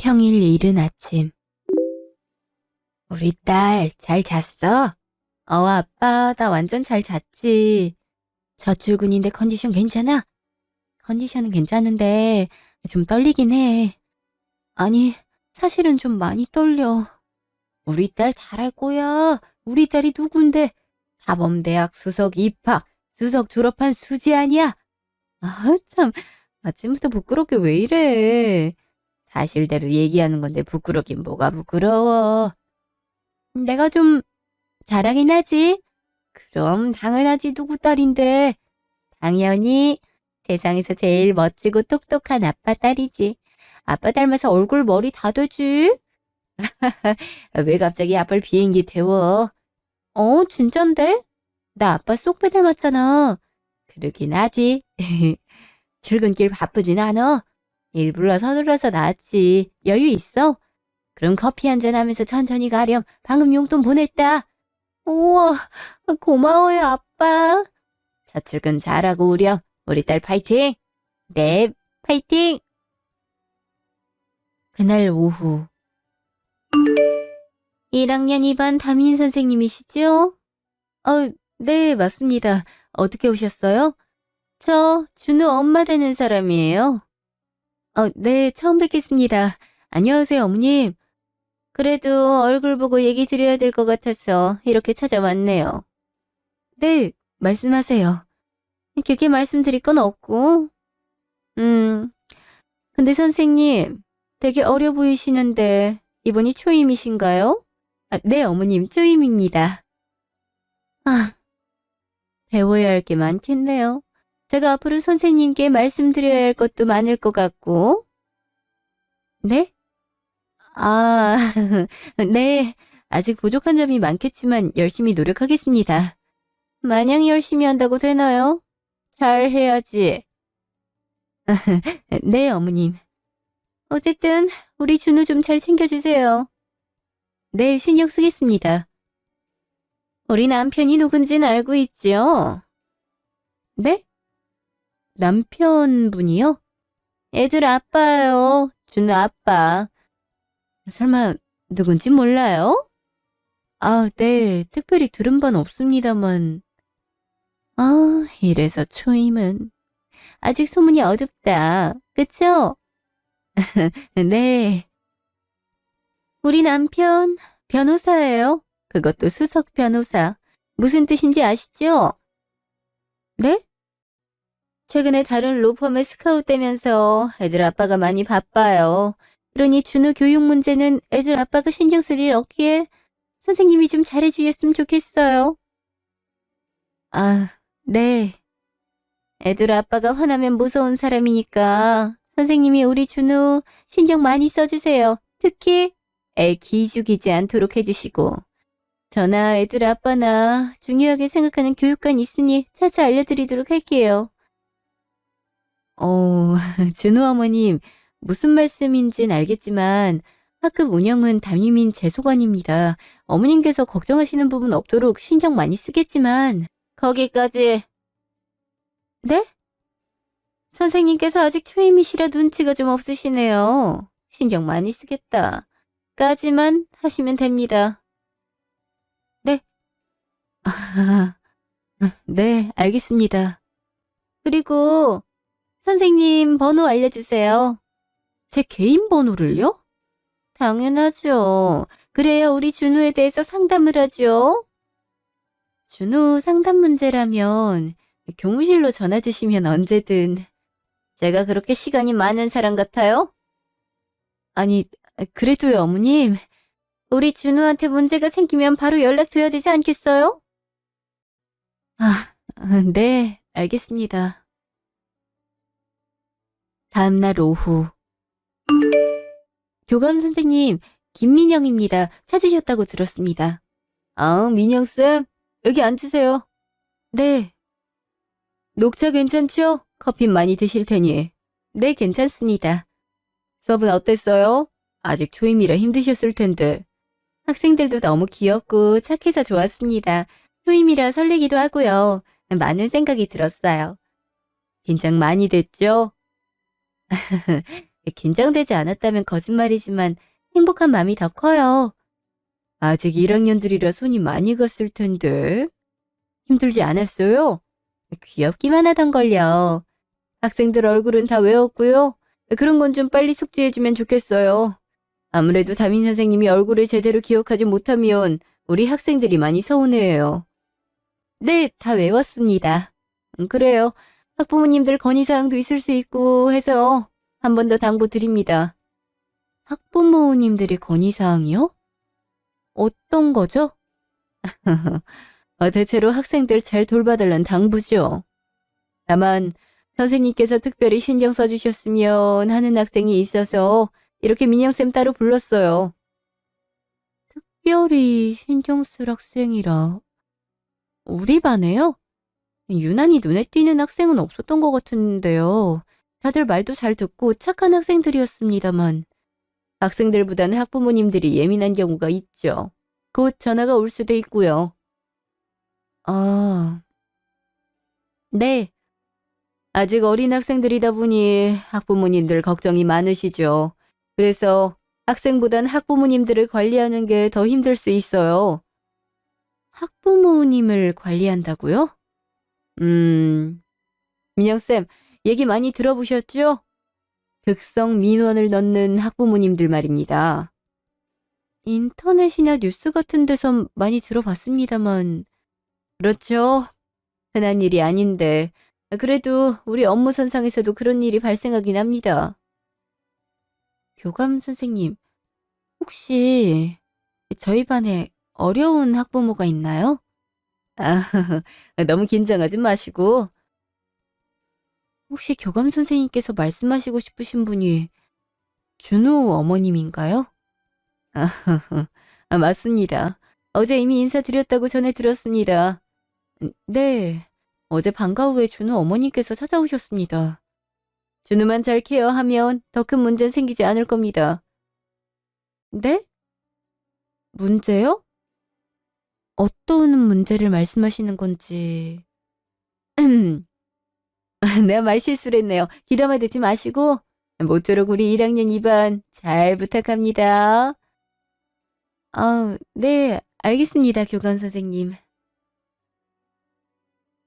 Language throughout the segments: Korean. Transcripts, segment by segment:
평일 이른 아침. 우리 딸 잘 잤어? 아빠, 나 완전 잘 잤지. 첫 출근인데 컨디션 괜찮아? 컨디션은 괜찮은데 좀 떨리긴 해. 아니, 사실은 좀 많이 떨려. 우리 딸 잘할 거야. 우리 딸이 누군데? 사범대학 수석 입학, 수석 졸업한 수지 아니야? 아, 참. 아침부터 부끄럽게 왜 이래? 사실대로 얘기하는 건데 부끄럽긴 뭐가 부끄러워. 내가 좀 잘하긴 하지. 그럼 당연하지, 누구 딸인데. 당연히 세상에서 제일 멋지고 똑똑한 아빠 딸이지. 아빠 닮아서 얼굴 머리 다 되지. 왜 갑자기 아빠를 비행기 태워? 진짠데? 나 아빠 쏙 빼닮았잖아. 그러긴 하지. 출근길 바쁘진 않아. 일부러 서둘러서 나왔지. 여유 있어? 그럼 커피 한잔 하면서 천천히 가렴. 방금 용돈 보냈다. 우와, 고마워요, 아빠. 첫 출근 잘하고 오렴. 우리 딸 파이팅! 네, 파이팅! 그날 오후. 1학년 2반 담임 선생님이시죠? 네, 맞습니다. 어떻게 오셨어요? 저 준우 엄마 되는 사람이에요. 네, 처음 뵙겠습니다. 안녕하세요, 어머님. 그래도 얼굴 보고 얘기 드려야 될 것 같아서 이렇게 찾아왔네요. 네, 말씀하세요. 길게 말씀드릴 건 없고. 음, 근데 선생님, 되게 어려 보이시는데 이번이 초임이신가요? 네, 어머님, 초임입니다. 아, 배워야 할 게 많겠네요. 제가 앞으로 선생님께 말씀드려야 할 것도 많을 것 같고. 네? 아, 네. 아직 부족한 점이 많겠지만 열심히 노력하겠습니다. 마냥 열심히 한다고 되나요? 잘 해야지. 네, 어머님. 어쨌든 우리 준우 좀 잘 챙겨주세요. 네, 신경 쓰겠습니다. 우리 남편이 누군진 알고 있죠? 네? 남편분이요? 애들 아빠예요. 준우 아빠. 설마 누군지 몰라요? 네. 특별히 들은 바는 없습니다만. 이래서 초임은. 아직 소문이 어둡다. 그쵸? 네. 우리 남편 변호사예요. 그것도 수석 변호사. 무슨 뜻인지 아시죠? 네? 최근에 다른 로펌에 스카웃되면서 애들 아빠가 많이 바빠요. 그러니 준우 교육 문제는 애들 아빠가 신경 쓸 일 없기에 선생님이 좀 잘해주셨으면 좋겠어요. 네. 애들 아빠가 화나면 무서운 사람이니까 선생님이 우리 준우 신경 많이 써주세요. 특히 애 기죽이지 않도록 해주시고. 저나 애들 아빠나 중요하게 생각하는 교육관 있으니 차차 알려드리도록 할게요. 준우 어머님, 무슨 말씀인진 알겠지만 학급 운영은 담임인 제 소관입니다. 어머님께서 걱정하시는 부분 없도록 신경 많이 쓰겠지만 거기까지. 네? 선생님께서 아직 초임이시라 눈치가 좀 없으시네요. 신경 많이 쓰겠다. 까지만 하시면 됩니다. 네? 네, 알겠습니다. 그리고 선생님 번호 알려주세요. 제 개인 번호를요? 당연하죠. 그래야 우리 준우에 대해서 상담을 하죠. 준우 상담 문제라면 교무실로 전화 주시면 언제든. 제가 그렇게 시간이 많은 사람 같아요? 아니, 그래도요, 어머님. 우리 준우한테 문제가 생기면 바로 연락줘야 되지 않겠어요? 네, 알겠습니다. 다음 날 오후. 교감 선생님, 김민영입니다. 찾으셨다고 들었습니다. 민영쌤, 여기 앉으세요. 네. 녹차 괜찮죠? 커피 많이 드실 테니. 네, 괜찮습니다. 수업은 어땠어요? 아직 초임이라 힘드셨을 텐데. 학생들도 너무 귀엽고 착해서 좋았습니다. 초임이라 설레기도 하고요. 많은 생각이 들었어요. 긴장 많이 됐죠? 긴장되지 않았다면 거짓말이지만 행복한 마음이 더 커요. 아직 1학년들이라 손이 많이 갔을 텐데. 힘들지 않았어요? 귀엽기만 하던걸요. 학생들 얼굴은 다 외웠고요. 그런 건 좀 빨리 숙지해주면 좋겠어요. 아무래도 담임 선생님이 얼굴을 제대로 기억하지 못하면 우리 학생들이 많이 서운해해요. 네, 다 외웠습니다. 그래요. 학부모님들 건의사항도 있을 수 있고 해서 한 번 더 당부 드립니다. 학부모님들의 건의사항이요? 어떤 거죠? 대체로 학생들 잘 돌봐달란 당부죠. 다만 선생님께서 특별히 신경 써주셨으면 하는 학생이 있어서 이렇게 민영쌤 따로 불렀어요. 특별히 신경 쓸 학생이라. 우리 반에요? 유난히 눈에 띄는 학생은 없었던 것 같은데요. 다들 말도 잘 듣고 착한 학생들이었습니다만 학생들보다는 학부모님들이 예민한 경우가 있죠. 곧 전화가 올 수도 있고요. 아, 네. 아직 어린 학생들이다 보니 학부모님들 걱정이 많으시죠. 그래서 학생보단 학부모님들을 관리하는 게 더 힘들 수 있어요. 학부모님을 관리한다고요? 민영쌤, 얘기 많이 들어보셨죠? 극성 민원을 넣는 학부모님들 말입니다. 인터넷이나 뉴스 같은 데서 많이 들어봤습니다만. 그렇죠. 흔한 일이 아닌데. 그래도 우리 업무선상에서도 그런 일이 발생하긴 합니다. 교감 선생님, 혹시 저희 반에 어려운 학부모가 있나요? 아, 너무 긴장하지 마시고. 혹시 교감 선생님께서 말씀하시고 싶으신 분이 준우 어머님인가요? 아, 맞습니다. 어제 이미 인사드렸다고 전해 들었습니다. 네, 어제 방과 후에 준우 어머님께서 찾아오셨습니다. 준우만 잘 케어하면 더 큰 문제는 생기지 않을 겁니다. 네? 문제요? 어떤 문제를 말씀하시는 건지. 내가 말실수를 했네요. 귀담아 듣지 마시고 모쪼록 우리 1학년 2반 잘 부탁합니다. 네, 알겠습니다, 교감 선생님.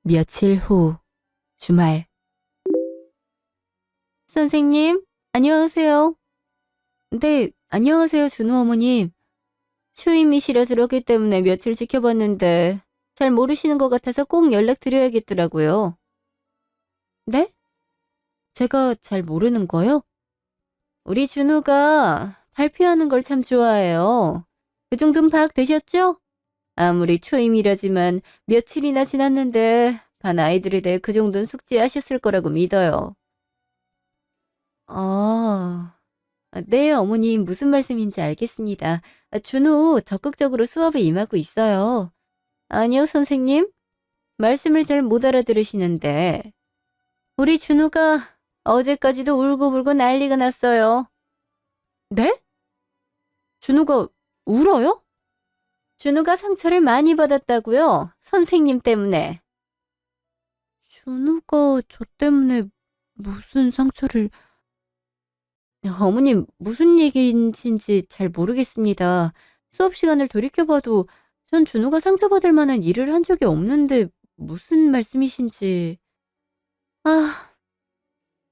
며칠 후 주말. 선생님, 안녕하세요. 네, 안녕하세요, 준우 어머님. 초임이시라 들었기 때문에 며칠 지켜봤는데 잘 모르시는 것 같아서 꼭 연락드려야겠더라고요. 네? 제가 잘 모르는 거요? 우리 준우가 발표하는 걸 참 좋아해요. 그 정도는 파악되셨죠? 아무리 초임이라지만 며칠이나 지났는데 반 아이들에 대해 그 정도는 숙지하셨을 거라고 믿어요. 아, 네, 어머님 무슨 말씀인지 알겠습니다. 준우 적극적으로 수업에 임하고 있어요. 아니요, 선생님. 말씀을 잘 못 알아들으시는데. 우리 준우가 어제까지도 울고불고 난리가 났어요. 네? 준우가 울어요? 준우가 상처를 많이 받았다고요? 선생님 때문에. 준우가 저 때문에 무슨 상처를... 어머님, 무슨 얘기인지 잘 모르겠습니다. 수업 시간을 돌이켜봐도 전 준우가 상처받을 만한 일을 한 적이 없는데 무슨 말씀이신지... 아,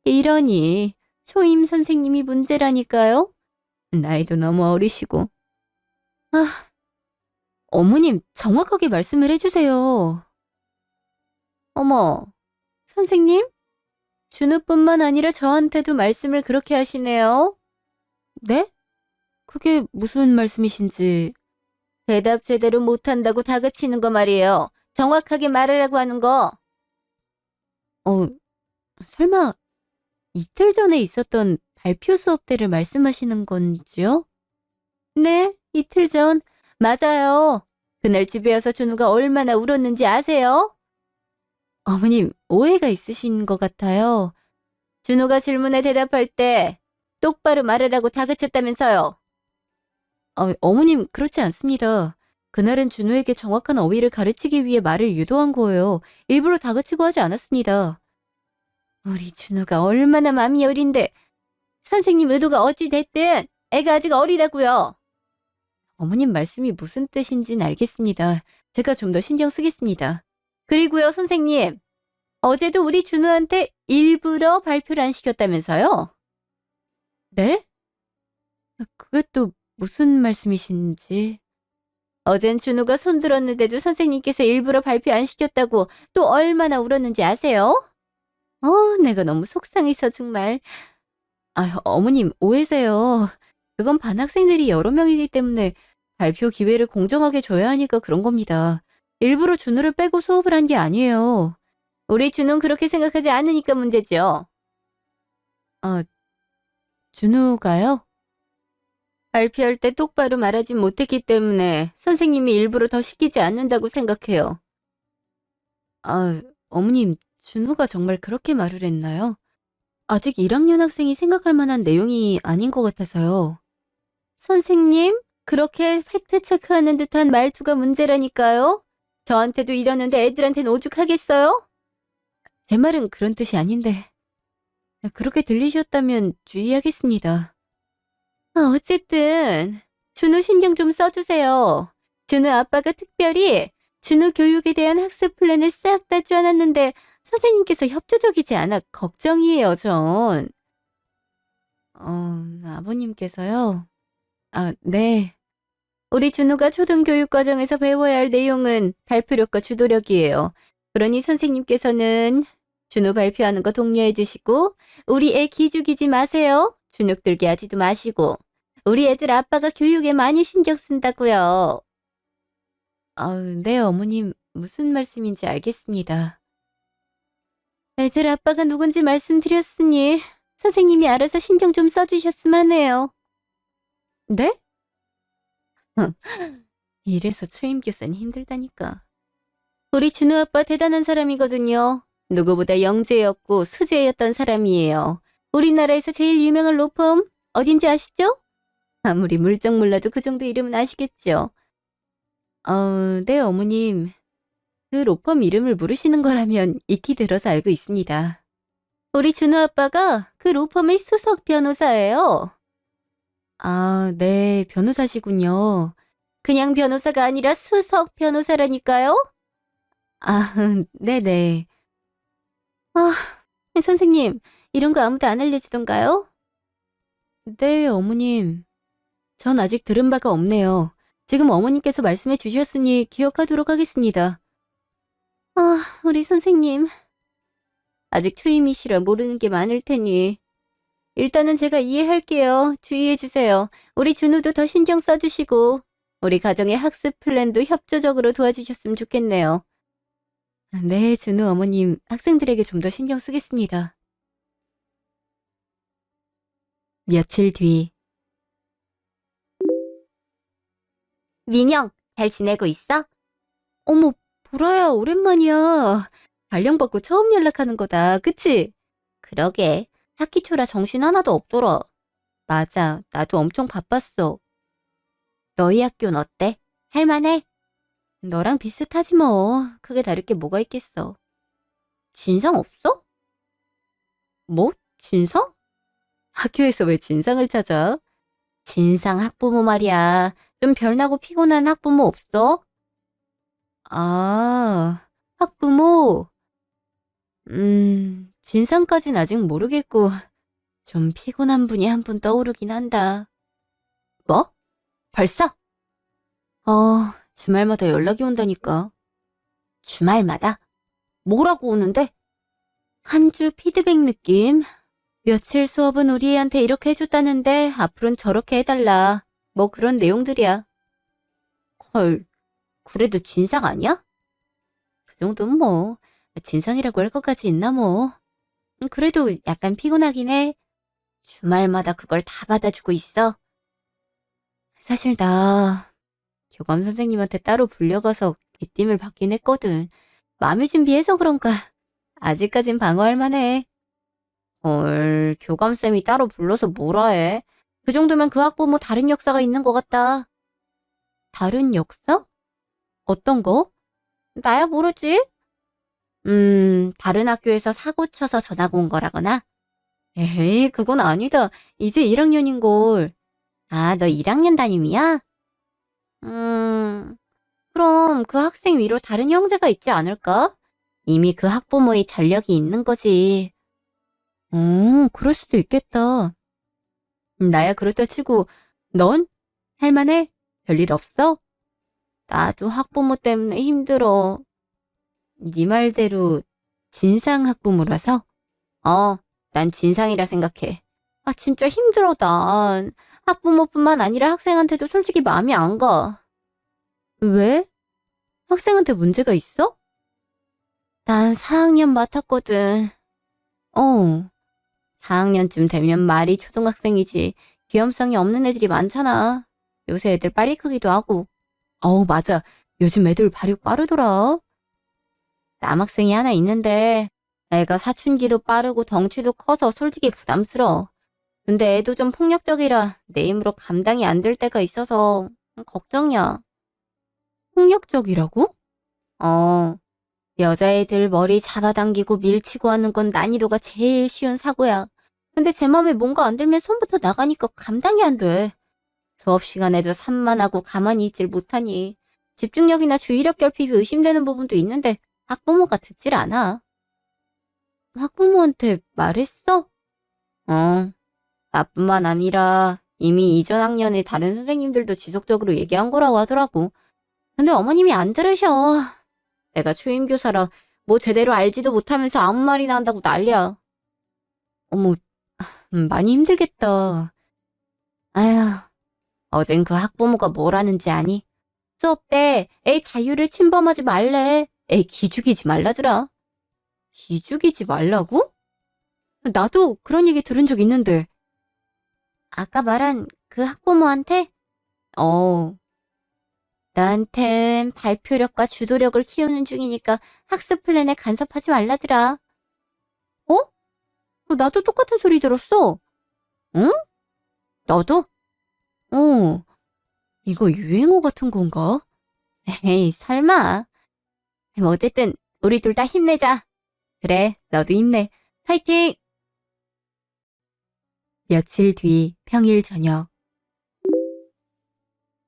이러니 초임 선생님이 문제라니까요? 나이도 너무 어리시고. 아, 어머님 정확하게 말씀을 해주세요. 어머, 선생님? 준우뿐만 아니라 저한테도 말씀을 그렇게 하시네요. 네? 그게 무슨 말씀이신지. 대답 제대로 못한다고 다그치는 거 말이에요. 정확하게 말하라고 하는 거. 설마 이틀 전에 있었던 발표 수업 때를 말씀하시는 건지요? 네, 이틀 전. 맞아요. 그날 집에 와서 준우가 얼마나 울었는지 아세요? 어머님, 오해가 있으신 것 같아요. 준우가 질문에 대답할 때 똑바로 말하라고 다그쳤다면서요. 어머님, 그렇지 않습니다. 그날은 준우에게 정확한 어휘를 가르치기 위해 말을 유도한 거예요. 일부러 다그치고 하지 않았습니다. 우리 준우가 얼마나 마음이 여린데. 선생님 의도가 어찌 됐든 애가 아직 어리다고요. 어머님 말씀이 무슨 뜻인지는 알겠습니다. 제가 좀 더 신경 쓰겠습니다. 그리고요, 선생님. 어제도 우리 준우한테 일부러 발표를 안 시켰다면서요? 네? 그게 또 무슨 말씀이신지. 어젠 준우가 손들었는데도 선생님께서 일부러 발표 안 시켰다고 또 얼마나 울었는지 아세요? 내가 너무 속상해서 정말. 어머님 오해세요. 그건 반 학생들이 여러 명이기 때문에 발표 기회를 공정하게 줘야 하니까 그런 겁니다. 일부러 준우를 빼고 수업을 한 게 아니에요. 우리 준우는 그렇게 생각하지 않으니까 문제죠. 아, 준우가요? 발표할 때 똑바로 말하지 못했기 때문에 선생님이 일부러 더 시키지 않는다고 생각해요. 어머님, 준우가 정말 그렇게 말을 했나요? 아직 1학년 학생이 생각할 만한 내용이 아닌 것 같아서요. 선생님, 그렇게 팩트 체크하는 듯한 말투가 문제라니까요. 저한테도 이러는데 애들한테는 오죽하겠어요? 제 말은 그런 뜻이 아닌데. 그렇게 들리셨다면 주의하겠습니다. 어쨌든 준우 신경 좀 써주세요. 준우 아빠가 특별히 준우 교육에 대한 학습 플랜을 싹 다 짜놨는데 선생님께서 협조적이지 않아 걱정이에요, 전. 아버님께서요? 네. 우리 준우가 초등교육 과정에서 배워야 할 내용은 발표력과 주도력이에요. 그러니 선생님께서는 준우 발표하는 거 독려해 주시고 우리 애 기죽이지 마세요. 주눅 들게 하지도 마시고. 우리 애들 아빠가 교육에 많이 신경 쓴다고요. 네, 어머님. 무슨 말씀인지 알겠습니다. 애들 아빠가 누군지 말씀드렸으니 선생님이 알아서 신경 좀 써주셨으면 해요. 네? 이래서 초임교사는 힘들다니까. 우리 준우 아빠 대단한 사람이거든요. 누구보다 영재였고 수재였던 사람이에요. 우리나라에서 제일 유명한 로펌 어딘지 아시죠? 아무리 물정 몰라도 그 정도 이름은 아시겠죠? 네, 어머님. 그 로펌 이름을 모르시는 거라면 익히 들어서 알고 있습니다. 우리 준우 아빠가 그 로펌의 수석 변호사예요. 네, 변호사시군요. 그냥 변호사가 아니라 수석 변호사라니까요? 네네. 아, 선생님, 이런 거 아무도 안 알려주던가요? 네, 어머님. 전 아직 들은 바가 없네요. 지금 어머님께서 말씀해 주셨으니 기억하도록 하겠습니다. 우리 선생님. 아직 초임이시라 모르는 게 많을 테니. 일단은 제가 이해할게요. 주의해 주세요. 우리 준우도 더 신경 써주시고 우리 가정의 학습 플랜도 협조적으로 도와주셨으면 좋겠네요. 네, 준우 어머님. 학생들에게 좀 더 신경 쓰겠습니다. 며칠 뒤. 민영, 잘 지내고 있어? 어머, 보라야, 오랜만이야. 발령받고 처음 연락하는 거다, 그치? 그러게, 학기 초라 정신 하나도 없더라. 맞아, 나도 엄청 바빴어. 너희 학교는 어때? 할만해? 너랑 비슷하지 뭐. 크게 다를 게 뭐가 있겠어. 진상 없어? 뭐? 진상? 학교에서 왜 진상을 찾아? 진상 학부모 말이야. 좀 별나고 피곤한 학부모 없어? 학부모? 진상까진 아직 모르겠고, 좀 피곤한 분이 한 분 떠오르긴 한다. 뭐? 벌써? 주말마다 연락이 온다니까. 주말마다? 뭐라고 오는데? 한 주 피드백 느낌? 며칠 수업은 우리 애한테 이렇게 해줬다는데 앞으로는 저렇게 해달라. 뭐 그런 내용들이야. 헐, 그래도 진상 아니야? 그 정도는 뭐 진상이라고 할 것까지 있나 뭐. 그래도 약간 피곤하긴 해. 주말마다 그걸 다 받아주고 있어. 사실 나 교감 선생님한테 따로 불려가서 귀띔을 받긴 했거든. 마음의 준비해서 그런가 아직까진 방어할 만해. 헐, 교감쌤이 따로 불러서 뭐라 해? 그 정도면 그 학부모 다른 역사가 있는 것 같다. 다른 역사? 어떤 거? 나야 모르지. 다른 학교에서 사고 쳐서 전학 온 거라거나 에이, 그건 아니다. 이제 1학년인걸. 아, 너 1학년 담임이야? 음, 그럼 그 학생 위로 다른 형제가 있지 않을까? 이미 그 학부모의 전력이 있는 거지. 그럴 수도 있겠다. 나야 그렇다 치고, 넌? 할만해? 별일 없어? 나도 학부모 때문에 힘들어. 네 말대로 진상 학부모라서? 난 진상이라 생각해. 아, 진짜 힘들어, 난. 학부모뿐만 아니라 학생한테도 솔직히 마음이 안 가. 왜? 학생한테 문제가 있어? 난 4학년 맡았거든. 어, 4학년쯤 되면 말이 초등학생이지. 귀염성이 없는 애들이 많잖아. 요새 애들 빨리 크기도 하고. 맞아. 요즘 애들 발육 빠르더라. 남학생이 하나 있는데 애가 사춘기도 빠르고 덩치도 커서 솔직히 부담스러워. 근데 애도 좀 폭력적이라 내 힘으로 감당이 안 될 때가 있어서 걱정이야. 폭력적이라고? 어, 여자애들 머리 잡아당기고 밀치고 하는 건 난이도가 제일 쉬운 사고야. 근데 제 맘에 뭔가 안 들면 손부터 나가니까 감당이 안 돼. 수업 시간에도 산만하고 가만히 있질 못하니 집중력이나 주의력 결핍이 의심되는 부분도 있는데 학부모가 듣질 않아. 학부모한테 말했어? 어, 나뿐만 아니라 이미 이전 학년의 다른 선생님들도 지속적으로 얘기한 거라고 하더라고. 근데 어머님이 안 들으셔. 내가 초임교사라 뭐 제대로 알지도 못하면서 아무 말이나 한다고 난리야. 어머, 많이 힘들겠다. 아휴, 어젠 그 학부모가 뭘 하는지 아니? 수업 때 애 자유를 침범하지 말래. 애 기죽이지 말라더라. 기죽이지 말라고? 나도 그런 얘기 들은 적 있는데. 아까 말한 그 학부모한테? 어, 나한텐 발표력과 주도력을 키우는 중이니까 학습 플랜에 간섭하지 말라더라. 어? 나도 똑같은 소리 들었어. 응? 너도? 어, 이거 유행어 같은 건가? 에이, 설마. 뭐 어쨌든 우리 둘 다 힘내자. 그래, 너도 힘내. 파이팅! 며칠 뒤 평일 저녁.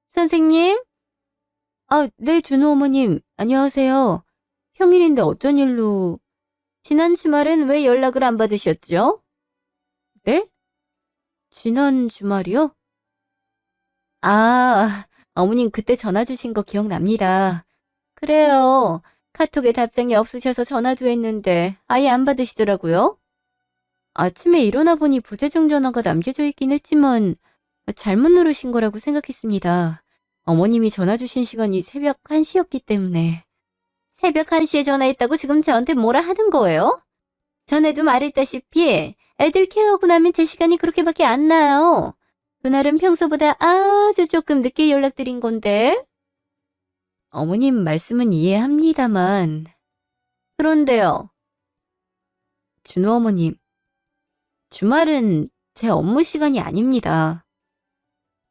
선생님? 아, 네, 준호 어머님. 안녕하세요. 평일인데 어쩐 일로... 지난 주말엔 왜 연락을 안 받으셨죠? 네? 지난 주말이요? 아, 어머님 그때 전화 주신 거 기억납니다. 그래요. 카톡에 답장이 없으셔서 전화도 했는데 아예 안 받으시더라고요. 아침에 일어나 보니 부재중 전화가 남겨져 있긴 했지만 잘못 누르신 거라고 생각했습니다. 어머님이 전화 주신 시간이 새벽 1시였기 때문에. 새벽 1시에 전화했다고 지금 저한테 뭐라 하는 거예요? 전에도 말했다시피 애들 케어하고 나면 제 시간이 그렇게밖에 안 나요. 그날은 평소보다 아주 조금 늦게 연락드린 건데. 어머님 말씀은 이해합니다만. 그런데요. 준호 어머님, 주말은 제 업무 시간이 아닙니다.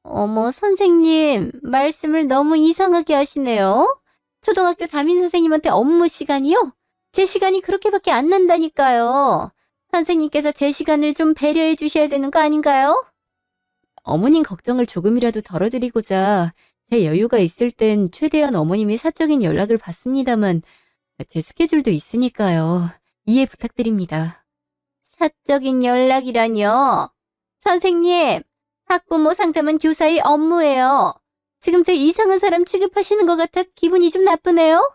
어머, 선생님, 말씀을 너무 이상하게 하시네요. 초등학교 담임 선생님한테 업무 시간이요? 제 시간이 그렇게밖에 안 난다니까요. 선생님께서 제 시간을 좀 배려해 주셔야 되는 거 아닌가요? 어머님 걱정을 조금이라도 덜어드리고자 제 여유가 있을 땐 최대한 어머님의 사적인 연락을 받습니다만 제 스케줄도 있으니까요. 이해 부탁드립니다. 사적인 연락이라뇨? 선생님, 학부모 상담은 교사의 업무예요. 지금 저 이상한 사람 취급하시는 것 같아 기분이 좀 나쁘네요?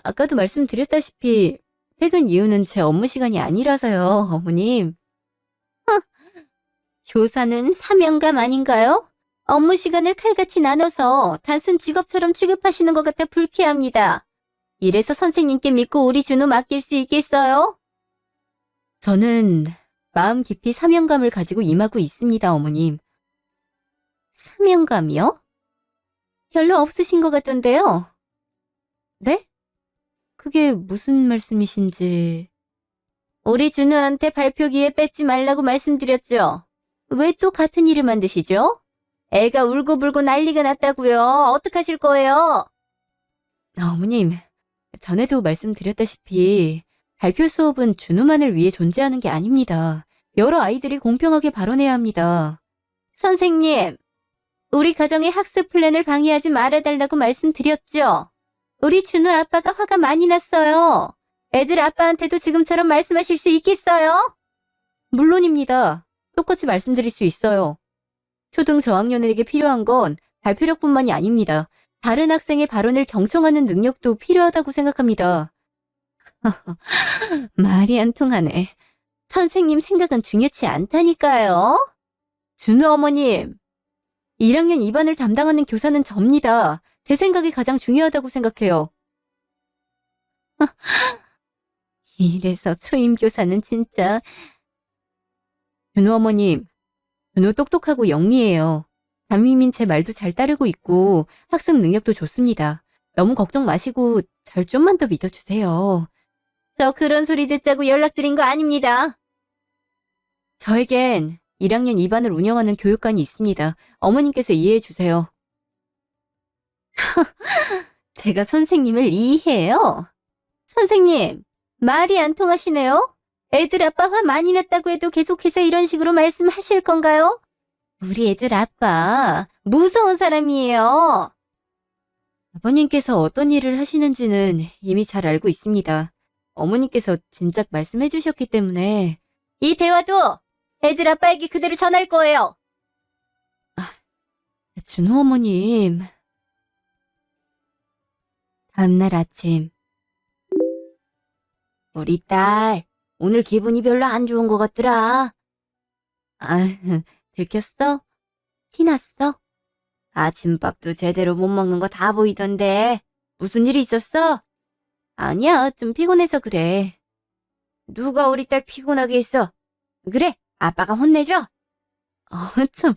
아까도 말씀드렸다시피 퇴근 이후는 제 업무 시간이 아니라서요, 어머님. 교사는 사명감 아닌가요? 업무 시간을 칼같이 나눠서 단순 직업처럼 취급하시는 것 같아 불쾌합니다. 이래서 선생님께 믿고 우리 준우 맡길 수 있겠어요? 저는 마음 깊이 사명감을 가지고 임하고 있습니다, 어머님. 사명감이요? 별로 없으신 것 같던데요? 네? 그게 무슨 말씀이신지... 우리 준우한테 발표 기회 뺏지 말라고 말씀드렸죠? 왜 또 같은 일을 만드시죠? 애가 울고불고 난리가 났다고요. 어떡하실 거예요? 어머님, 전에도 말씀드렸다시피 발표 수업은 준우만을 위해 존재하는 게 아닙니다. 여러 아이들이 공평하게 발언해야 합니다. 선생님, 우리 가정의 학습 플랜을 방해하지 말아달라고 말씀드렸죠? 우리 준우 아빠가 화가 많이 났어요. 애들 아빠한테도 지금처럼 말씀하실 수 있겠어요? 물론입니다. 똑같이 말씀드릴 수 있어요. 초등 저학년에게 필요한 건 발표력뿐만이 아닙니다. 다른 학생의 발언을 경청하는 능력도 필요하다고 생각합니다. 말이 안 통하네. 선생님 생각은 중요치 않다니까요. 준우 어머님, 1학년 2반을 담당하는 교사는 접니다. 제 생각이 가장 중요하다고 생각해요. 이래서 초임교사는 진짜. 준우 어머님, 준우 똑똑하고 영리해요. 담임인 제 말도 잘 따르고 있고 학습 능력도 좋습니다. 너무 걱정 마시고 절 좀만 더 믿어주세요. 저 그런 소리 듣자고 연락드린 거 아닙니다. 저에겐 1학년 2반을 운영하는 교육관이 있습니다. 어머님께서 이해해 주세요. 제가 선생님을 이해해요? 선생님, 말이 안 통하시네요? 애들 아빠 화 많이 났다고 해도 계속해서 이런 식으로 말씀하실 건가요? 우리 애들 아빠 무서운 사람이에요. 아버님께서 어떤 일을 하시는지는 이미 잘 알고 있습니다. 어머님께서 진작 말씀해 주셨기 때문에 이 대화도 애들 아빠에게 그대로 전할 거예요. 준호 어머님. 다음날 아침. 우리 딸 오늘 기분이 별로 안 좋은 것 같더라. 아, 들켰어? 티났어? 아침밥도 제대로 못 먹는 거 다 보이던데 무슨 일이 있었어? 아니야, 좀 피곤해서 그래. 누가 우리 딸 피곤하게 했어? 그래, 아빠가 혼내줘. 참,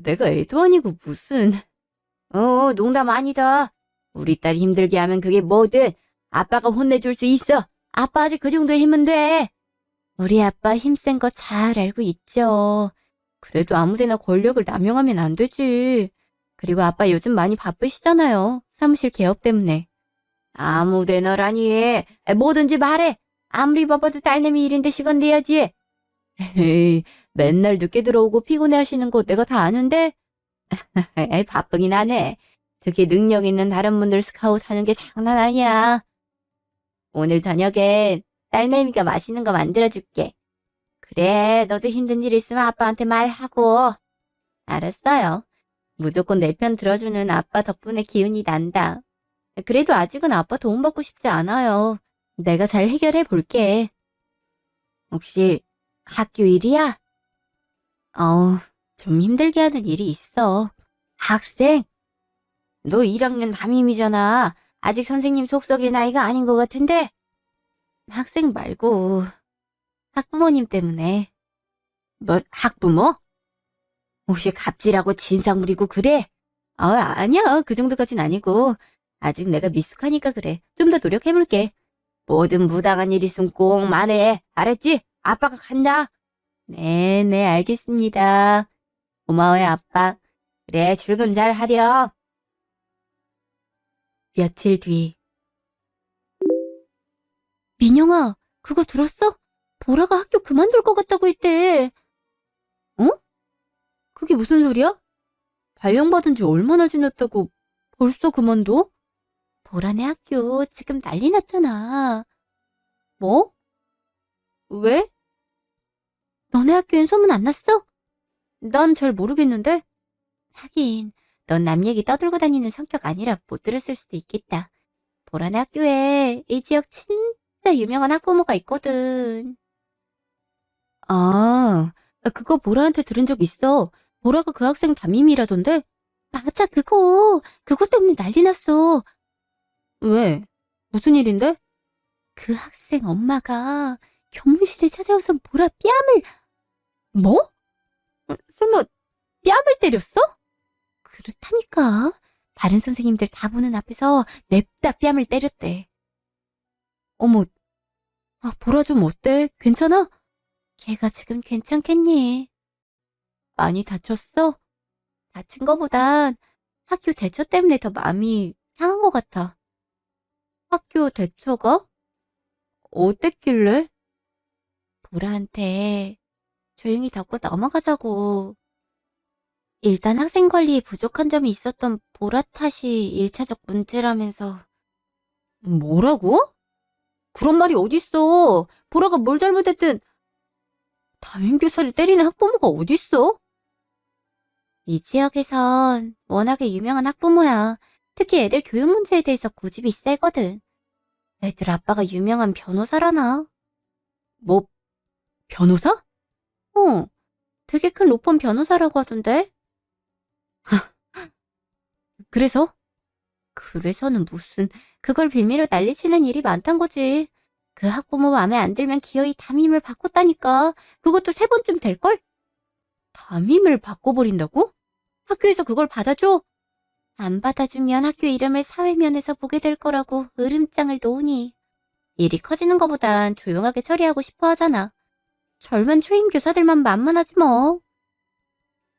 내가 애도 아니고 무슨. 농담 아니다. 우리 딸 힘들게 하면 그게 뭐든 아빠가 혼내줄 수 있어. 아빠 아직 그 정도의 힘은 돼. 우리 아빠 힘센 거 잘 알고 있죠. 그래도 아무데나 권력을 남용하면 안 되지. 그리고 아빠 요즘 많이 바쁘시잖아요. 사무실 개업 때문에. 아무데나라니. 뭐든지 말해. 아무리 바빠도 딸내미 일인데 시간 내야지. 에이, 맨날 늦게 들어오고 피곤해 하시는 거 내가 다 아는데? 바쁘긴 하네. 특히 능력 있는 다른 분들 스카우트 하는 게 장난 아니야. 오늘 저녁엔 딸내미가 맛있는 거 만들어줄게. 그래, 너도 힘든 일 있으면 아빠한테 말하고. 알았어요. 무조건 내 편 들어주는 아빠 덕분에 기운이 난다. 그래도 아직은 아빠 도움받고 싶지 않아요. 내가 잘 해결해 볼게. 혹시 학교 일이야? 좀 힘들게 하는 일이 있어. 학생? 너 1학년 담임이잖아. 아직 선생님 속 썩일 나이가 아닌 것 같은데? 학생 말고 학부모님 때문에. 뭐, 학부모? 혹시 갑질하고 진상 부리고 그래? 아니야. 그 정도까진 아니고. 아직 내가 미숙하니까 그래. 좀 더 노력해볼게. 뭐든 무당한 일 있으면 꼭 말해. 알았지? 아빠가 간다. 네, 알겠습니다. 고마워요, 아빠. 그래, 출근 잘 하렴. 며칠 뒤. 민영아, 그거 들었어? 보라가 학교 그만둘 것 같다고 했대. 어? 그게 무슨 소리야? 발령받은 지 얼마나 지났다고 벌써 그만둬? 보라네 학교 지금 난리 났잖아. 뭐? 왜? 너네 학교엔 소문 안 났어? 난 잘 모르겠는데? 하긴 넌 남 얘기 떠들고 다니는 성격 아니라 못 들었을 수도 있겠다. 보라네 학교에 이 지역 진짜 유명한 학부모가 있거든. 아, 그거 보라한테 들은 적 있어. 보라가 그 학생 담임이라던데? 맞아, 그거 때문에 난리 났어. 왜? 무슨 일인데? 그 학생 엄마가 교무실에 찾아와서 보라 뺨을. 뭐? 설마 뺨을 때렸어? 그렇다니까. 다른 선생님들 다 보는 앞에서 냅다 뺨을 때렸대. 어머, 보라 좀 어때? 괜찮아? 걔가 지금 괜찮겠니? 많이 다쳤어? 다친 거보단 학교 대처 때문에 더 마음이 상한 것 같아. 학교 대처가? 어땠길래? 보라한테 조용히 덮고 넘어가자고. 일단 학생 관리에 부족한 점이 있었던 보라 탓이 1차적 문제라면서. 뭐라고? 그런 말이 어딨어. 보라가 뭘 잘못했든 담임교사를 때리는 학부모가 어딨어? 이 지역에선 워낙에 유명한 학부모야. 특히 애들 교육 문제에 대해서 고집이 세거든. 애들 아빠가 유명한 변호사라나? 뭐, 변호사? 어, 되게 큰 로펌 변호사라고 하던데? 그래서? 그래서는 무슨, 그걸 빌미로 난리치는 일이 많단 거지. 그 학부모 마음에 안 들면 기어이 담임을 바꿨다니까. 그것도 3번쯤 될걸? 담임을 바꿔버린다고? 학교에서 그걸 받아줘? 안 받아주면 학교 이름을 사회면에서 보게 될 거라고 으름장을 놓으니. 일이 커지는 것보단 조용하게 처리하고 싶어 하잖아. 젊은 초임 교사들만 만만하지 뭐.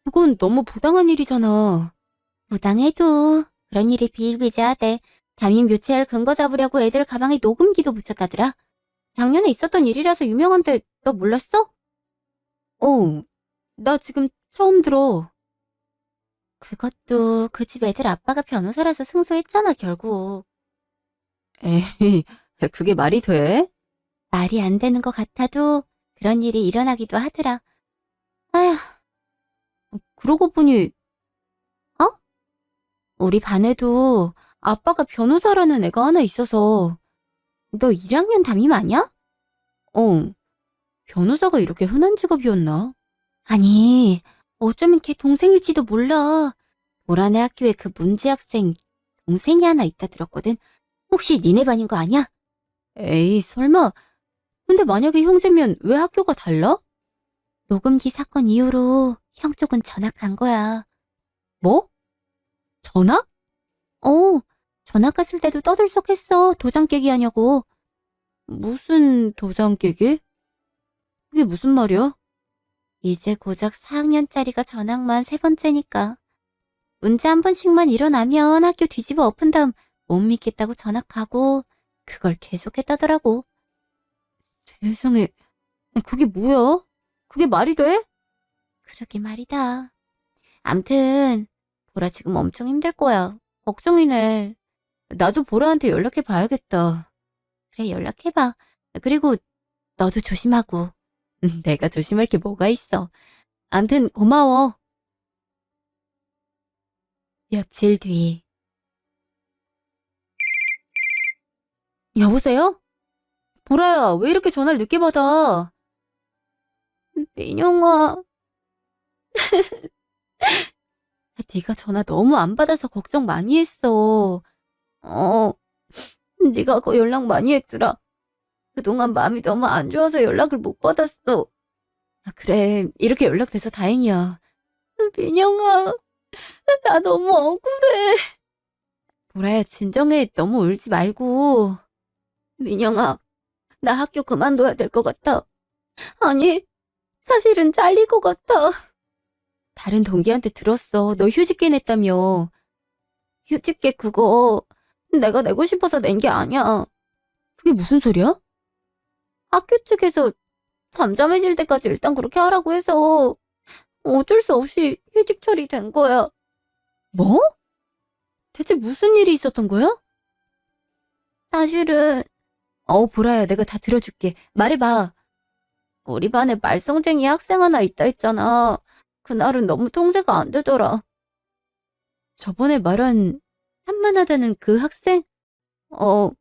그건 너무 부당한 일이잖아. 부당해도 그런 일이 비일비재하대. 담임 교체할 근거 잡으려고 애들 가방에 녹음기도 붙였다더라. 작년에 있었던 일이라서 유명한데 너 몰랐어? 어, 나 지금 처음 들어. 그것도 그 집 애들 아빠가 변호사라서 승소했잖아, 결국. 에이, 그게 말이 돼? 말이 안 되는 것 같아도 그런 일이 일어나기도 하더라. 아휴, 그러고 보니, 어? 우리 반에도 아빠가 변호사라는 애가 하나 있어서. 너 1학년 담임 아니야? 어, 변호사가 이렇게 흔한 직업이었나? 아니, 어쩌면 걔 동생일지도 몰라. 모란의 학교에 그 문제 학생 동생이 하나 있다 들었거든. 혹시 니네 반인 거 아니야? 에이, 설마. 근데 만약에 형제면 왜 학교가 달라? 녹음기 사건 이후로 형 쪽은 전학 간 거야. 뭐? 전학? 어, 전학 갔을 때도 떠들썩했어. 도장 깨기 하냐고. 무슨 도장 깨기? 그게 무슨 말이야? 이제 고작 4학년짜리가 전학만 3번째니까. 문제 한 번씩만 일어나면 학교 뒤집어 엎은 다음 못 믿겠다고 전학 가고 그걸 계속했다더라고. 세상에, 그게 뭐야? 그게 말이 돼? 그러게 말이다. 암튼 보라 지금 엄청 힘들 거야. 걱정이네. 나도 보라한테 연락해 봐야겠다. 그래, 연락해봐. 그리고 너도 조심하고. 내가 조심할 게 뭐가 있어. 암튼 고마워. 며칠 뒤. 여보세요? 보라야, 왜 이렇게 전화를 늦게 받아? 민영아, 네가 전화 너무 안 받아서 걱정 많이 했어. 어, 네가 그 연락 많이 했더라. 그동안 마음이 너무 안 좋아서 연락을 못 받았어. 아, 그래, 이렇게 연락돼서 다행이야. 민영아, 나 너무 억울해. 보라야, 진정해. 너무 울지 말고. 민영아, 나 학교 그만둬야 될 것 같아. 아니, 사실은 잘릴 것 같아. 다른 동기한테 들었어. 너 휴직계 냈다며. 휴직계 그거 내가 내고 싶어서 낸 게 아니야. 그게 무슨 소리야? 학교 측에서 잠잠해질 때까지 일단 그렇게 하라고 해서 어쩔 수 없이 휴직 처리된 거야. 뭐? 대체 무슨 일이 있었던 거야? 사실은 보라야, 내가 다 들어줄게. 말해봐. 우리 반에 말썽쟁이 학생 하나 있다 했잖아. 그날은 너무 통제가 안 되더라. 저번에 말한 산만하다는 그 학생? 어,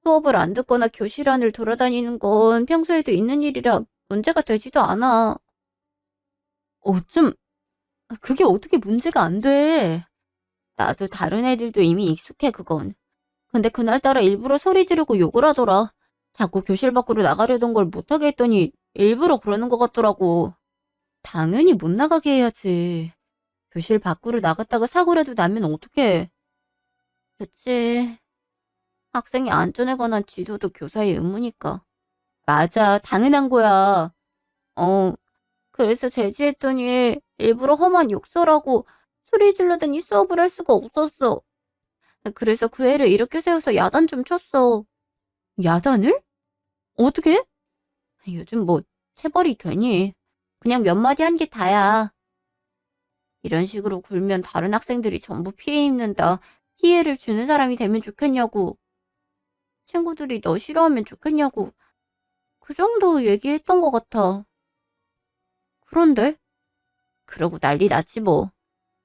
수업을 안 듣거나 교실 안을 돌아다니는 건 평소에도 있는 일이라 문제가 되지도 않아. 어쩜, 그게 어떻게 문제가 안 돼? 나도 다른 애들도 이미 익숙해, 그건. 근데 그날따라 일부러 소리 지르고 욕을 하더라. 자꾸 교실 밖으로 나가려던 걸 못하게 했더니 일부러 그러는 것 같더라고. 당연히 못 나가게 해야지. 교실 밖으로 나갔다가 사고라도 나면 어떡해. 그치. 학생의 안전에 관한 지도도 교사의 의무니까. 맞아, 당연한 거야. 어, 그래서 제지했더니 일부러 험한 욕설하고 소리 지르더니 수업을 할 수가 없었어. 그래서 그 애를 이렇게 세워서 야단 좀 쳤어. 야단을? 어떻게? 요즘 뭐 체벌이 되니? 그냥 몇 마디 한 게 다야. 이런 식으로 굴면 다른 학생들이 전부 피해 입는다. 피해를 주는 사람이 되면 좋겠냐고. 친구들이 너 싫어하면 좋겠냐고. 그 정도 얘기했던 것 같아. 그런데? 그러고 난리 났지 뭐.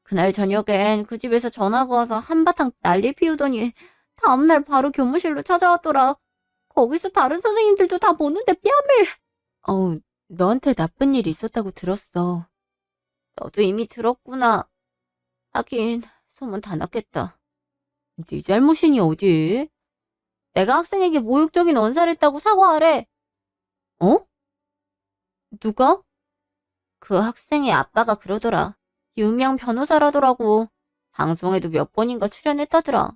그날 저녁엔 그 집에서 전화가 와서 한바탕 난리 피우더니 다음날 바로 교무실로 찾아왔더라. 거기서 다른 선생님들도 다 보는데 뺨을. 어우, 너한테 나쁜 일이 있었다고 들었어. 너도 이미 들었구나. 하긴 소문 다 났겠다. 네 잘못이니 어디? 내가 학생에게 모욕적인 언사를 했다고 사과하래. 어? 누가? 그 학생의 아빠가 그러더라. 유명 변호사라더라고. 방송에도 몇 번인가 출연했다더라.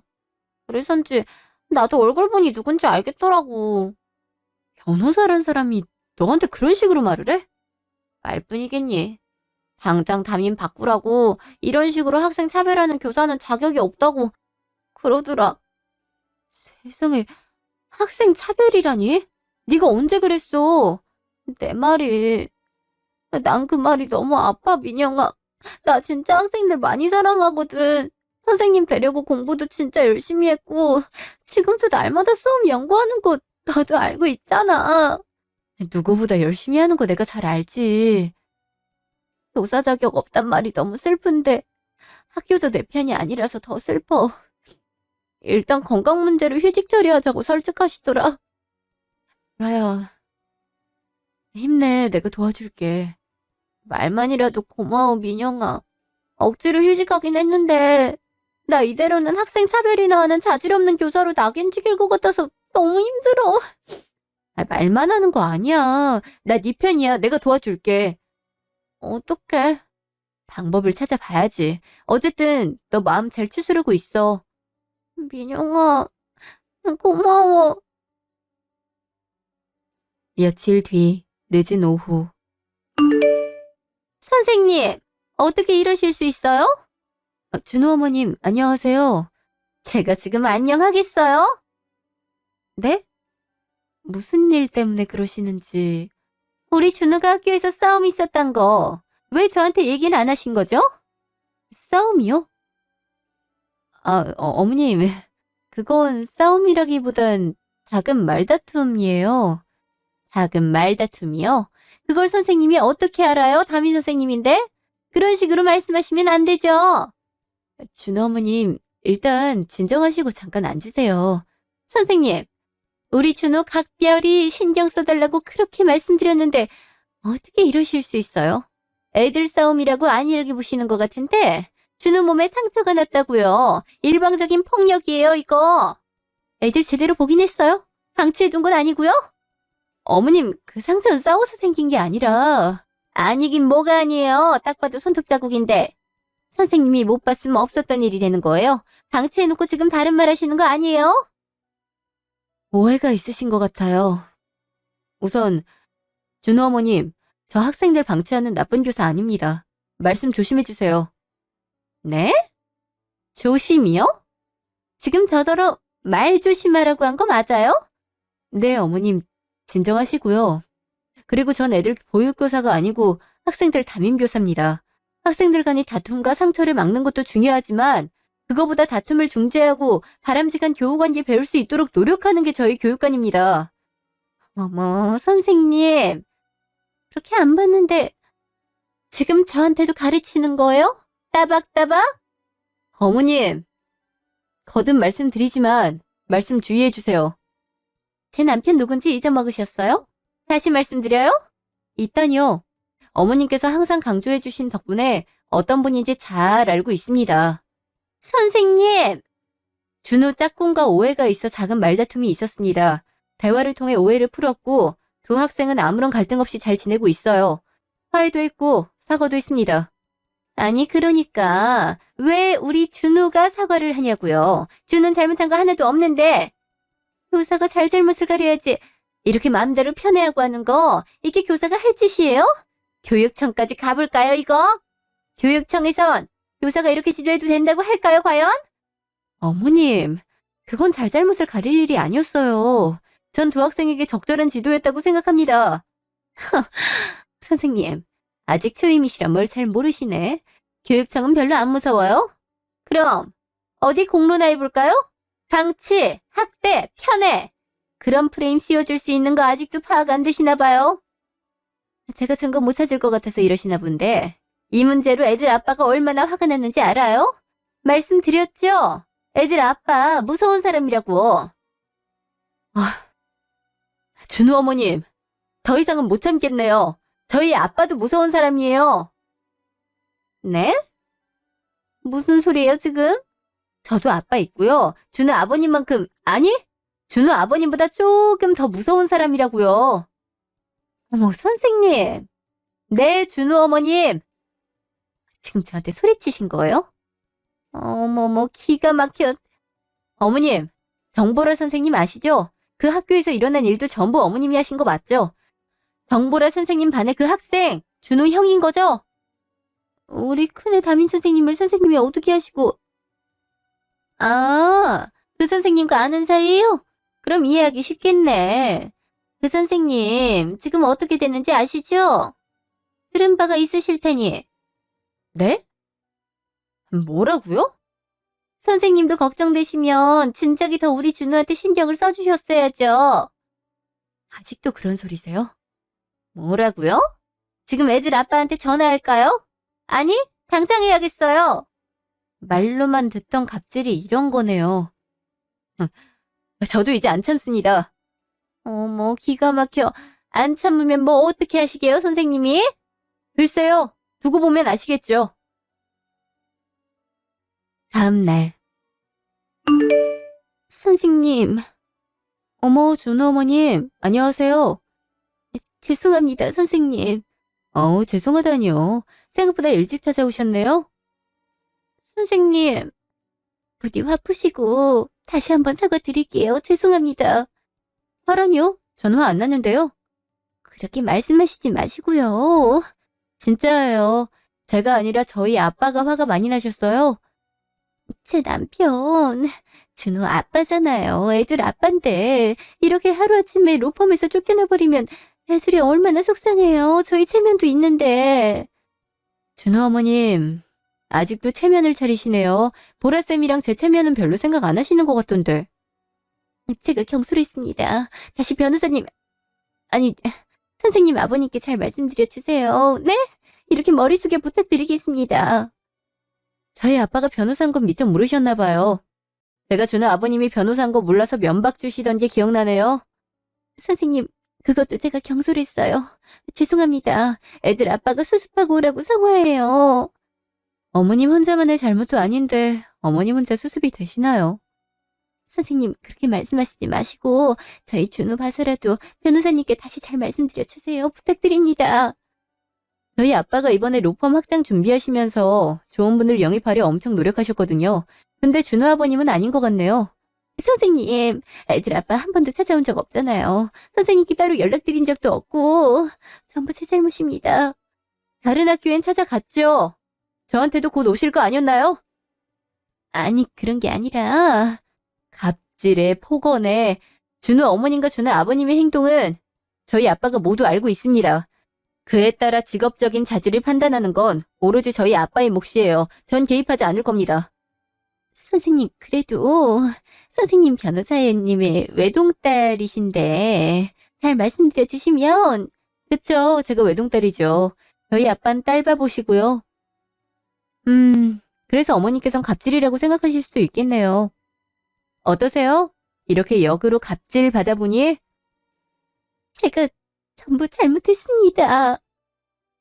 그래서인지 나도 얼굴 보니 누군지 알겠더라고. 변호사란 사람이 너한테 그런 식으로 말을 해? 말뿐이겠니. 당장 담임 바꾸라고 이런 식으로 학생 차별하는 교사는 자격이 없다고 그러더라. 세상에, 학생 차별이라니? 네가 언제 그랬어? 내 말이. 난 그 말이 너무 아파, 민영아. 나 진짜 학생들 많이 사랑하거든. 선생님 되려고 공부도 진짜 열심히 했고 지금도 날마다 수업 연구하는 거 너도 알고 있잖아. 누구보다 열심히 하는 거 내가 잘 알지. 교사 자격 없단 말이 너무 슬픈데 학교도 내 편이 아니라서 더 슬퍼. 일단 건강 문제로 휴직 처리하자고 설득하시더라. 라야, 힘내. 내가 도와줄게. 말만이라도 고마워, 민영아. 억지로 휴직하긴 했는데 나 이대로는 학생 차별이나 하는 자질 없는 교사로 낙인 찍힐 것 같아서 너무 힘들어. 말만 하는 거 아니야. 나 네 편이야. 내가 도와줄게. 어떡해. 방법을 찾아봐야지. 어쨌든 너 마음 잘 추스르고 있어. 민영아, 고마워. 며칠 뒤 늦은 오후. 선생님, 어떻게 이러실 수 있어요? 준호 어머님, 안녕하세요. 제가 지금 안녕하겠어요? 네? 무슨 일 때문에 그러시는지. 우리 준호가 학교에서 싸움이 있었단 거 왜 저한테 얘기는 안 하신 거죠? 싸움이요? 어머님, 그건 싸움이라기보단 작은 말다툼이에요. 작은 말다툼이요? 그걸 선생님이 어떻게 알아요? 담임 선생님인데? 그런 식으로 말씀하시면 안 되죠. 준호 어머님, 일단 진정하시고 잠깐 앉으세요. 선생님, 우리 준호 각별히 신경 써달라고 그렇게 말씀드렸는데 어떻게 이러실 수 있어요? 애들 싸움이라고 안일하게 보시는 것 같은데 준호 몸에 상처가 났다고요. 일방적인 폭력이에요, 이거. 애들 제대로 보긴 했어요? 방치해둔 건 아니고요? 어머님, 그 상처는 싸워서 생긴 게 아니라. 아니긴 뭐가 아니에요. 딱 봐도 손톱 자국인데. 선생님이 못 봤으면 없었던 일이 되는 거예요? 방치해놓고 지금 다른 말 하시는 거 아니에요? 오해가 있으신 것 같아요. 우선 준호 어머님, 저 학생들 방치하는 나쁜 교사 아닙니다. 말씀 조심해주세요. 네? 조심이요? 지금 저더러 말 조심하라고 한 거 맞아요? 네, 어머님, 진정하시고요. 그리고 전 애들 보육교사가 아니고 학생들 담임교사입니다. 학생들 간의 다툼과 상처를 막는 것도 중요하지만 그거보다 다툼을 중재하고 바람직한 교우관계 배울 수 있도록 노력하는 게 저희 교육관입니다. 어머, 선생님. 그렇게 안 봤는데 지금 저한테도 가르치는 거예요? 따박따박? 어머님, 거듭 말씀드리지만 말씀 주의해주세요. 제 남편 누군지 잊어먹으셨어요? 다시 말씀드려요? 있다니요. 어머님께서 항상 강조해주신 덕분에 어떤 분인지 잘 알고 있습니다. 선생님! 준호 짝꿍과 오해가 있어 작은 말다툼이 있었습니다. 대화를 통해 오해를 풀었고 두 학생은 아무런 갈등 없이 잘 지내고 있어요. 화해도 했고 사과도 했습니다. 아니 그러니까 왜 우리 준호가 사과를 하냐고요. 준호는 잘못한 거 하나도 없는데. 교사가 잘잘못을 가려야지. 이렇게 마음대로 편애하고 하는 거 이게 교사가 할 짓이에요? 교육청까지 가볼까요 이거? 교육청에선 교사가 이렇게 지도해도 된다고 할까요 과연? 어머님, 그건 잘잘못을 가릴 일이 아니었어요. 전 두 학생에게 적절한 지도였다고 생각합니다. 선생님, 아직 초임이시라 뭘 잘 모르시네. 교육청은 별로 안 무서워요? 그럼 어디 공로나 해볼까요? 방치, 학대, 편애. 그런 프레임 씌워줄 수 있는 거 아직도 파악 안 되시나 봐요. 제가 증거 못 찾을 것 같아서 이러시나 본데 이 문제로 애들 아빠가 얼마나 화가 났는지 알아요? 말씀드렸죠? 애들 아빠 무서운 사람이라고. 준우 어머님, 더 이상은 못 참겠네요. 저희 아빠도 무서운 사람이에요. 네? 무슨 소리예요, 지금? 저도 아빠 있고요. 준우 아버님만큼, 아니, 준우 아버님보다 조금 더 무서운 사람이라고요. 어머, 선생님. 네, 준우 어머님. 지금 저한테 소리치신 거예요? 어머머, 기가 막혀. 어머님, 정보라 선생님 아시죠? 그 학교에서 일어난 일도 전부 어머님이 하신 거 맞죠? 정보라 선생님 반의 그 학생, 준우 형인 거죠? 우리 큰애 담임 선생님을 선생님이 어떻게 하시고. 아, 그 선생님과 아는 사이예요? 그럼 이해하기 쉽겠네. 그 선생님, 지금 어떻게 됐는지 아시죠? 들은 바가 있으실 테니. 네? 뭐라고요? 선생님도 걱정되시면 진작에 더 우리 준우한테 신경을 써주셨어야죠. 아직도 그런 소리세요? 뭐라고요? 지금 애들 아빠한테 전화할까요? 아니, 당장 해야겠어요. 말로만 듣던 갑질이 이런 거네요. 저도 이제 안 참습니다. 어머, 기가 막혀. 안 참으면 뭐 어떻게 하시게요, 선생님이? 글쎄요, 두고 보면 아시겠죠. 다음 날. 선생님. 어머, 준우 어머님, 안녕하세요. 죄송합니다, 선생님. 죄송하다니요. 생각보다 일찍 찾아오셨네요. 선생님, 부디 화 푸시고 다시 한번 사과드릴게요. 죄송합니다. 화라니요? 전 화 안 났는데요. 그렇게 말씀하시지 마시고요. 진짜예요. 제가 아니라 저희 아빠가 화가 많이 나셨어요. 제 남편, 준우 아빠잖아요. 애들 아빠인데 이렇게 하루아침에 로펌에서 쫓겨나버리면 애들이 얼마나 속상해요. 저희 체면도 있는데. 준우 어머님, 아직도 체면을 차리시네요. 보라쌤이랑 제 체면은 별로 생각 안 하시는 것 같던데. 제가 경솔했습니다. 다시 변호사님, 아니, 선생님 아버님께 잘 말씀드려 주세요. 네? 이렇게 머리 숙여 부탁드리겠습니다. 저희 아빠가 변호사인 건 미처 모르셨나 봐요. 제가 준우 아버님이 변호사인 거 몰라서 면박 주시던 게 기억나네요. 선생님, 그것도 제가 경솔했어요. 죄송합니다. 애들 아빠가 수습하고 오라고 사과해요. 어머님 혼자만의 잘못도 아닌데 어머님 혼자 수습이 되시나요? 선생님, 그렇게 말씀하시지 마시고 저희 준우 봐서라도 변호사님께 다시 잘 말씀드려 주세요. 부탁드립니다. 저희 아빠가 이번에 로펌 확장 준비하시면서 좋은 분을 영입하려 엄청 노력하셨거든요. 근데 준우 아버님은 아닌 것 같네요. 선생님, 애들 아빠 한 번도 찾아온 적 없잖아요. 선생님께 따로 연락드린 적도 없고 전부 제 잘못입니다. 다른 학교엔 찾아갔죠? 저한테도 곧 오실 거 아니었나요? 아니, 그런 게 아니라 갑질에 폭언에 준우 어머님과 준우 아버님의 행동은 저희 아빠가 모두 알고 있습니다. 그에 따라 직업적인 자질을 판단하는 건 오로지 저희 아빠의 몫이에요. 전 개입하지 않을 겁니다. 선생님, 그래도 선생님 변호사님의 외동딸이신데 잘 말씀드려 주시면. 그쵸, 제가 외동딸이죠. 저희 아빠는 딸 봐보시고요. 그래서 어머니께선 갑질이라고 생각하실 수도 있겠네요. 어떠세요? 이렇게 역으로 갑질 받아보니? 제가 전부 잘못했습니다.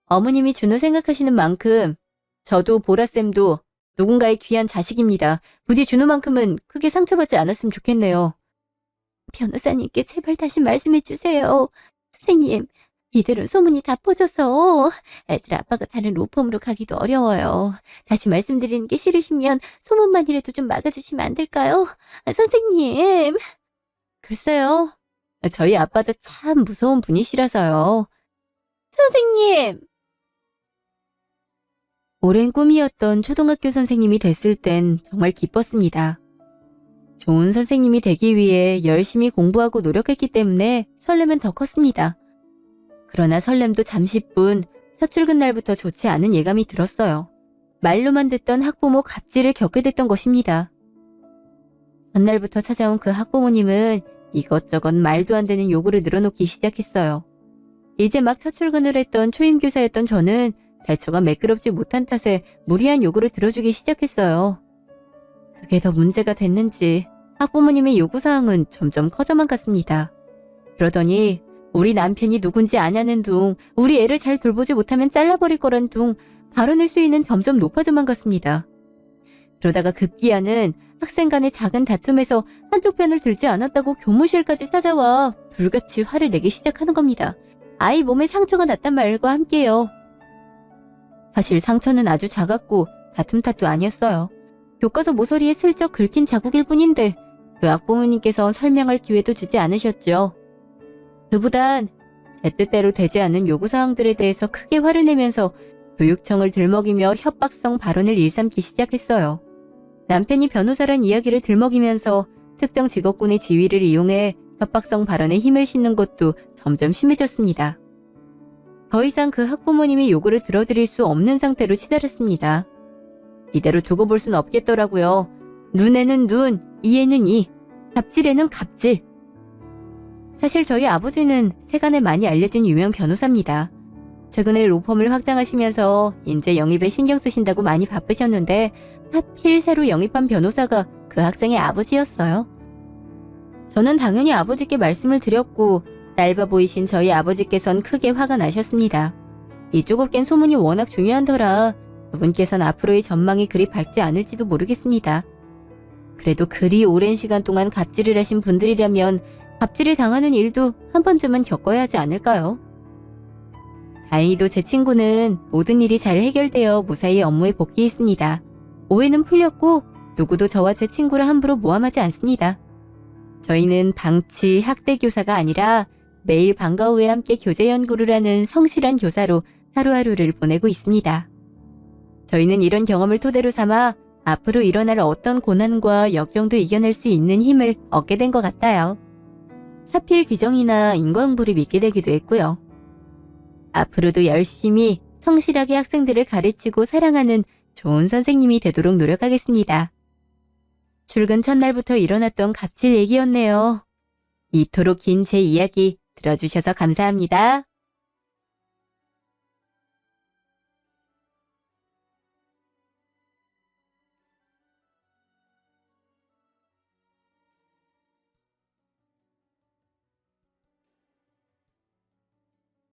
어머님이 준우 생각하시는 만큼 저도 보라쌤도 누군가의 귀한 자식입니다. 부디 준우만큼은 크게 상처받지 않았으면 좋겠네요. 변호사님께 제발 다시 말씀해 주세요. 선생님, 이대로 소문이 다 퍼져서 애들 아빠가 다른 로펌으로 가기도 어려워요. 다시 말씀드리는 게 싫으시면 소문만이라도 좀 막아주시면 안 될까요? 선생님. 글쎄요. 저희 아빠도 참 무서운 분이시라서요. 선생님. 오랜 꿈이었던 초등학교 선생님이 됐을 땐 정말 기뻤습니다. 좋은 선생님이 되기 위해 열심히 공부하고 노력했기 때문에 설렘은 더 컸습니다. 그러나 설렘도 잠시뿐, 첫 출근 날부터 좋지 않은 예감이 들었어요. 말로만 듣던 학부모 갑질을 겪게 됐던 것입니다. 전날부터 찾아온 그 학부모님은 이것저것 말도 안 되는 요구를 늘어놓기 시작했어요. 이제 막 첫 출근을 했던 초임교사였던 저는 대처가 매끄럽지 못한 탓에 무리한 요구를 들어주기 시작했어요. 그게 더 문제가 됐는지 학부모님의 요구사항은 점점 커져만 갔습니다. 그러더니 우리 남편이 누군지 아냐는 둥, 우리 애를 잘 돌보지 못하면 잘라버릴 거란 둥, 발언의 수위는 점점 높아져만 갔습니다. 그러다가 급기야는 학생 간의 작은 다툼에서 한쪽 편을 들지 않았다고 교무실까지 찾아와 불같이 화를 내기 시작하는 겁니다. 아이 몸에 상처가 났단 말과 함께요. 사실 상처는 아주 작았고 다툼 탓도 아니었어요. 교과서 모서리에 슬쩍 긁힌 자국일 뿐인데 그 학부모님께서 설명할 기회도 주지 않으셨죠. 그보단 제 뜻대로 되지 않는 요구사항들에 대해서 크게 화를 내면서 교육청을 들먹이며 협박성 발언을 일삼기 시작했어요. 남편이 변호사란 이야기를 들먹이면서 특정 직업군의 지위를 이용해 협박성 발언에 힘을 싣는 것도 점점 심해졌습니다. 더 이상 그 학부모님의 요구를 들어드릴 수 없는 상태로 치달았습니다. 이대로 두고 볼 순 없겠더라고요. 눈에는 눈, 이에는 이, 갑질에는 갑질. 사실 저희 아버지는 세간에 많이 알려진 유명 변호사입니다. 최근에 로펌을 확장하시면서 인재 영입에 신경 쓰신다고 많이 바쁘셨는데 하필 새로 영입한 변호사가 그 학생의 아버지였어요. 저는 당연히 아버지께 말씀을 드렸고 짧아 보이신 저희 아버지께선 크게 화가 나셨습니다. 이 쪼급깬 소문이 워낙 중요한 터라 그분께선 앞으로의 전망이 그리 밝지 않을지도 모르겠습니다. 그래도 그리 오랜 시간 동안 갑질을 하신 분들이라면 갑질을 당하는 일도 한 번쯤은 겪어야 하지 않을까요? 다행히도 제 친구는 모든 일이 잘 해결되어 무사히 업무에 복귀했습니다. 오해는 풀렸고 누구도 저와 제 친구를 함부로 모함하지 않습니다. 저희는 방치 학대 교사가 아니라 매일 방과 후에 함께 교재 연구를 하는 성실한 교사로 하루하루를 보내고 있습니다. 저희는 이런 경험을 토대로 삼아 앞으로 일어날 어떤 고난과 역경도 이겨낼 수 있는 힘을 얻게 된 것 같아요. 사필 규정이나 인과응보를 믿게 되기도 했고요. 앞으로도 열심히 성실하게 학생들을 가르치고 사랑하는 좋은 선생님이 되도록 노력하겠습니다. 출근 첫날부터 일어났던 갑질 얘기였네요. 이토록 긴 제 이야기 들어주셔서 감사합니다.